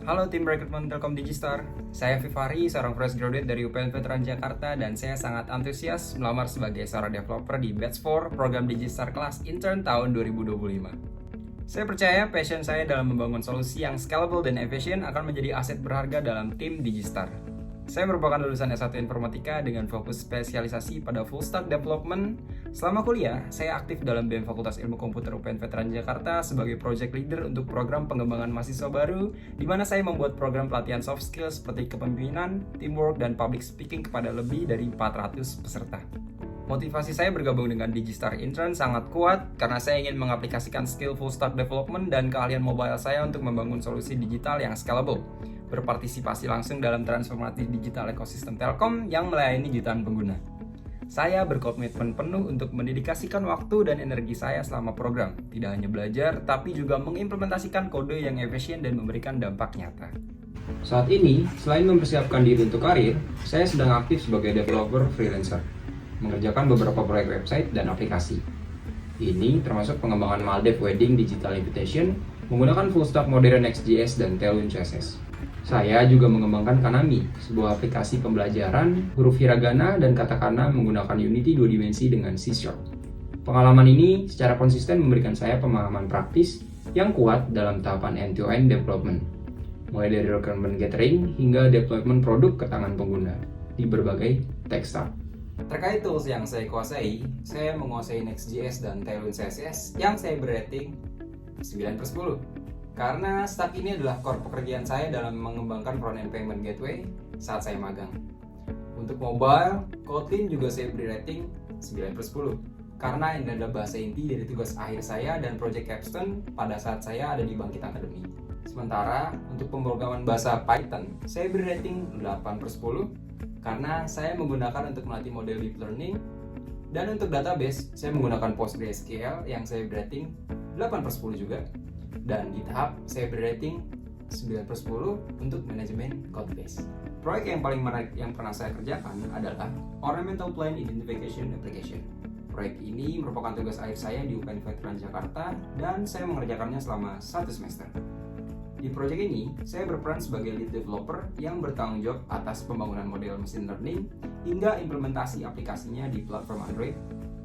Halo tim rekrutmen Telkom Digistar, saya Vivary, seorang fresh graduate dari UPN Veteran Jakarta dan saya sangat antusias melamar sebagai seorang developer di Batch 4 program Digistar kelas intern tahun 2025. Saya percaya passion saya dalam membangun solusi yang scalable dan efisien akan menjadi aset berharga dalam tim Digistar. Saya merupakan lulusan S1 Informatika dengan fokus spesialisasi pada full stack development. Selama kuliah, saya aktif dalam BEM Fakultas Ilmu Komputer UPN Veteran Jakarta sebagai project leader untuk program pengembangan mahasiswa baru, di mana saya membuat program pelatihan soft skills seperti kepemimpinan, teamwork, dan public speaking kepada lebih dari 400 peserta. Motivasi saya bergabung dengan Digistar Intern sangat kuat karena saya ingin mengaplikasikan skill full stack development dan keahlian mobile saya untuk membangun solusi digital yang scalable, berpartisipasi langsung dalam transformasi digital ekosistem Telkom yang melayani jutaan pengguna. Saya berkomitmen penuh untuk mendedikasikan waktu dan energi saya selama program, tidak hanya belajar, tapi juga mengimplementasikan kode yang efisien dan memberikan dampak nyata. Saat ini, selain mempersiapkan diri untuk karir, saya sedang aktif sebagai developer freelancer, mengerjakan beberapa proyek website dan aplikasi. Ini termasuk pengembangan Maldives Wedding Digital Invitation menggunakan full stack modern Next.js dan Tailwind CSS. Saya juga mengembangkan Kanami, sebuah aplikasi pembelajaran huruf hiragana dan katakana menggunakan Unity 2 dimensi dengan C#. Pengalaman ini secara konsisten memberikan saya pemahaman praktis yang kuat dalam tahapan end-to-end development, mulai dari requirement gathering hingga deployment produk ke tangan pengguna di berbagai tech stack. Terkait tools yang saya kuasai, saya menguasai Next.js dan Tailwind CSS yang saya berating 9/10. Karena stack ini adalah core pekerjaan saya dalam mengembangkan front-end payment gateway saat saya magang. Untuk mobile, Kotlin juga saya beri rating 9/10. Karena ini adalah bahasa inti dari tugas akhir saya dan project capstone pada saat saya ada di Bangkit Academy. Sementara untuk pemrograman bahasa Python, saya beri rating 8/10 karena saya menggunakan untuk melatih model deep learning. Dan untuk database, saya menggunakan PostgreSQL yang saya beri rating 8/10 juga. Dan GitHub saya beri rating 9/10 untuk manajemen codebase. Proyek yang paling menarik yang pernah saya kerjakan adalah Ornamental Plane Identification Application. Proyek ini merupakan tugas akhir saya di UPN Veteran Jakarta dan saya mengerjakannya selama 1 semester. Di proyek ini, saya berperan sebagai lead developer yang bertanggung jawab atas pembangunan model machine learning hingga implementasi aplikasinya di platform Android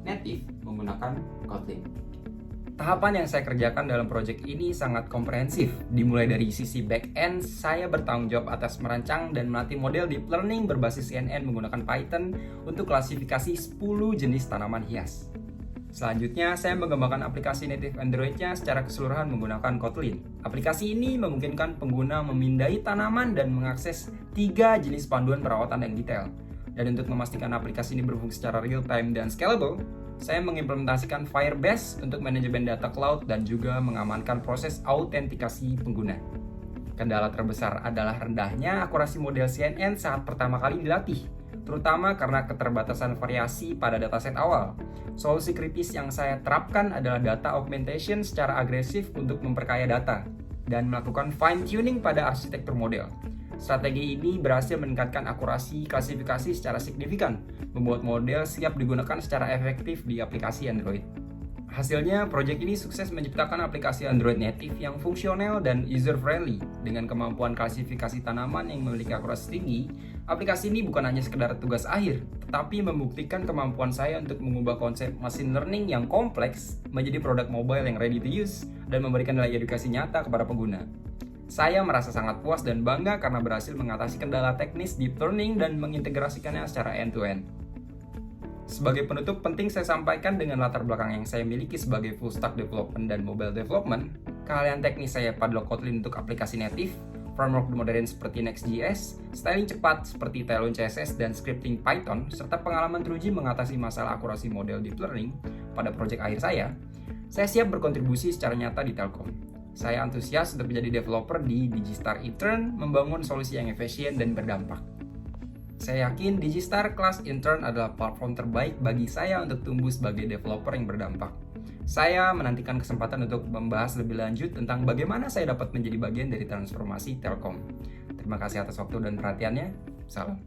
native menggunakan Kotlin. Tahapan yang saya kerjakan dalam proyek ini sangat komprehensif. Dimulai dari sisi back-end, saya bertanggung jawab atas merancang dan melatih model deep learning berbasis CNN menggunakan Python untuk klasifikasi 10 jenis tanaman hias. Selanjutnya, saya mengembangkan aplikasi native Android-nya secara keseluruhan menggunakan Kotlin. Aplikasi ini memungkinkan pengguna memindai tanaman dan mengakses 3 jenis panduan perawatan yang detail. Dan untuk memastikan aplikasi ini berfungsi secara real-time dan scalable, saya mengimplementasikan Firebase untuk manajemen data cloud dan juga mengamankan proses autentikasi pengguna. Kendala terbesar adalah rendahnya akurasi model CNN saat pertama kali dilatih, terutama karena keterbatasan variasi pada dataset awal. Solusi kritis yang saya terapkan adalah data augmentation secara agresif untuk memperkaya data dan melakukan fine-tuning pada arsitektur model. Strategi ini berhasil meningkatkan akurasi klasifikasi secara signifikan, membuat model siap digunakan secara efektif di aplikasi Android. Hasilnya, proyek ini sukses menciptakan aplikasi Android native yang fungsional dan user-friendly. Dengan kemampuan klasifikasi tanaman yang memiliki akurasi tinggi, aplikasi ini bukan hanya sekedar tugas akhir, tetapi membuktikan kemampuan saya untuk mengubah konsep machine learning yang kompleks menjadi produk mobile yang ready to use dan memberikan nilai edukasi nyata kepada pengguna. Saya merasa sangat puas dan bangga karena berhasil mengatasi kendala teknis deep learning dan mengintegrasikannya secara end-to-end. Sebagai penutup, penting saya sampaikan dengan latar belakang yang saya miliki sebagai full stack development dan mobile development, keahlian teknis saya pada Kotlin untuk aplikasi native, framework modern seperti Next.js, styling cepat seperti Tailwind CSS dan scripting Python, serta pengalaman teruji mengatasi masalah akurasi model deep learning pada proyek akhir saya siap berkontribusi secara nyata di Telkom. Saya antusias untuk menjadi developer di Digistar Intern, membangun solusi yang efisien dan berdampak. Saya yakin Digistar Class Intern adalah platform terbaik bagi saya untuk tumbuh sebagai developer yang berdampak. Saya menantikan kesempatan untuk membahas lebih lanjut tentang bagaimana saya dapat menjadi bagian dari transformasi Telkom. Terima kasih atas waktu dan perhatiannya. Salam.